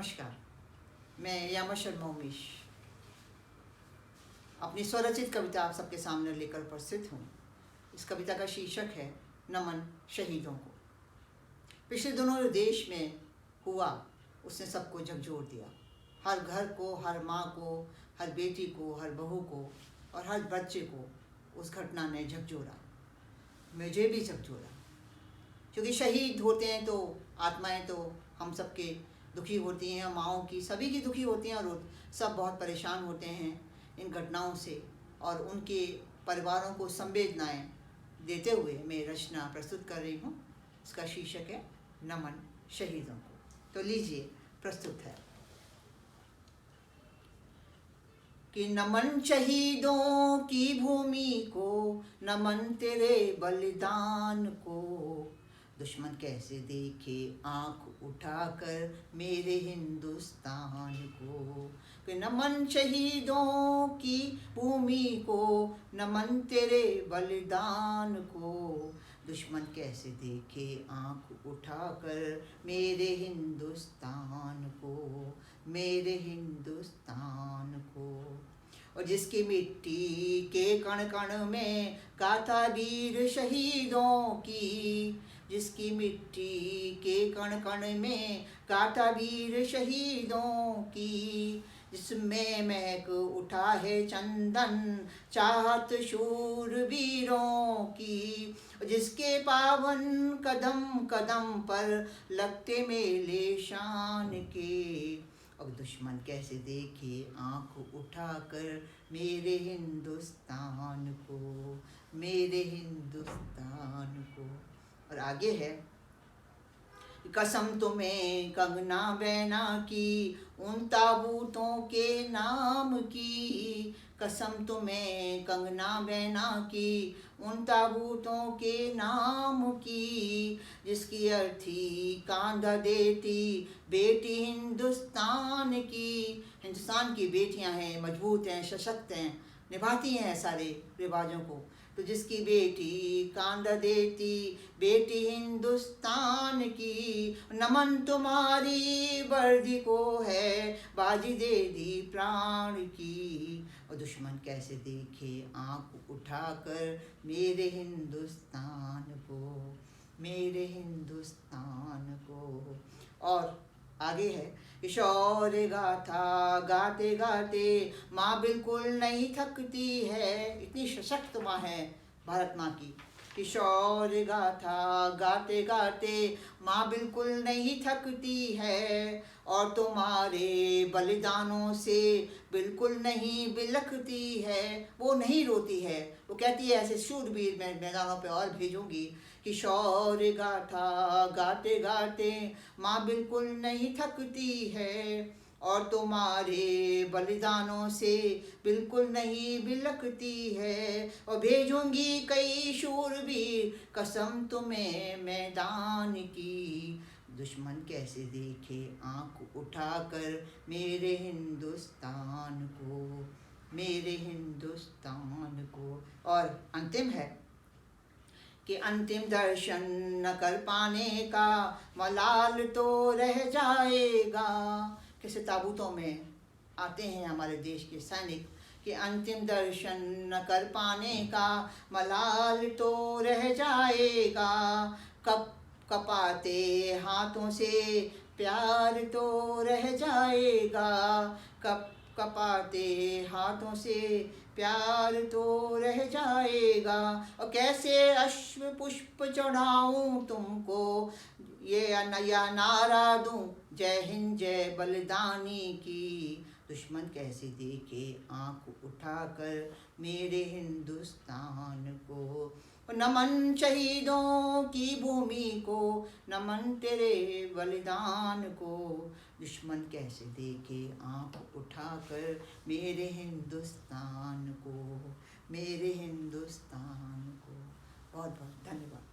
नमस्कार, मैं यामा शर्मा उमेश अपनी स्वरचित कविता आप सबके सामने लेकर उपस्थित हूँ। इस कविता का शीर्षक है नमन शहीदों को। पिछले दिनों जो देश में हुआ उसने सबको झकझोर दिया। हर घर को, हर माँ को, हर बेटी को, हर बहू को और हर बच्चे को उस घटना ने झकझोरा। मुझे भी झकझोरा, क्योंकि शहीद होते हैं तो आत्माएं तो हम सबके दुखी होती हैं, माँओं की, सभी की दुखी होती हैं और सब बहुत परेशान होते हैं इन घटनाओं से। और उनके परिवारों को संवेदनाएं देते हुए मैं रचना प्रस्तुत कर रही हूँ। इसका शीर्षक है नमन शहीदों को। तो लीजिए, प्रस्तुत है कि नमन शहीदों की भूमि को, नमन तेरे बलिदान को। दुश्मन कैसे देखे आँख उठाकर मेरे हिंदुस्तान को। कि नमन शहीदों की भूमि को, नमन तेरे बलिदान को। दुश्मन कैसे देखे आँख उठाकर मेरे हिंदुस्तान को, मेरे हिंदुस्तान को। और जिसकी मिट्टी के कण कण में गाथा वीर शहीदों की, जिसकी मिट्टी के कण कण में गाथा वीर शहीदों की। जिसमें महक उठा है चंदन चाहत शूरवीरों की। जिसके पावन कदम कदम पर लगते मेले शान के। अब दुश्मन कैसे देखे आँख उठाकर मेरे हिंदुस्तान को, मेरे हिंदुस्तान को। और आगे है, कसम तुम्हें कंगना बहना की उन ताबूतों के नाम की। कसम तुम्हें कंगना बहना की उन ताबूतों के नाम की। जिसकी अर्थी कांधा देती बेटी हिंदुस्तान की। हिंदुस्तान की बेटियां हैं, मजबूत हैं, सशक्त हैं, निभाती हैं सारे रिवाजों को। तो जिसकी बेटी कांधा देती बेटी हिंदुस्तान की। नमन तुम्हारी वर्दी को है बाजी दे दी प्राण की। और दुश्मन कैसे देखे आँख उठाकर मेरे हिंदुस्तान को, मेरे हिंदुस्तान को। और आगे है, शौर्य गाथा गाते गाते माँ बिल्कुल नहीं थकती है। इतनी सशक्त माँ है भारत माँ की। किशोर गाथा गाते गाते माँ बिल्कुल नहीं थकती है। और तुम्हारे बलिदानों से बिल्कुल नहीं बिलखती है। वो नहीं रोती है, वो कहती है ऐसे शूरवीर मैं मैदानों पे और भेजूंगी। किशोर गाथा गाते गाते माँ बिल्कुल नहीं थकती है। और तुम्हारे बलिदानों से बिल्कुल नहीं बिलखती है। और भेजूंगी कई शूरवीर कसम तुम्हें मैदान की। दुश्मन कैसे देखे आँख उठाकर मेरे हिंदुस्तान को, मेरे हिंदुस्तान को। और अंतिम है कि अंतिम दर्शन न कर पाने का मलाल तो रह जाएगा। कैसे ताबूतों में आते हैं हमारे देश के सैनिक कि अंतिम दर्शन न कर पाने का मलाल तो रह जाएगा। कब कपाते हाथों से प्यार तो रह जाएगा। कब कपाते हाथों से प्यार तो रह जाएगा। और कैसे अश्व पुष्प चढ़ाऊं तुमको, ये नया नारा दूं जय हिंद जय बलिदानी की। दुश्मन कैसे देखे आँख उठाकर मेरे हिंदुस्तान को। नमन शहीदों की भूमि को, नमन तेरे बलिदान को। दुश्मन कैसे देखे आँख उठाकर मेरे हिंदुस्तान को, मेरे हिंदुस्तान को। बहुत बहुत धन्यवाद।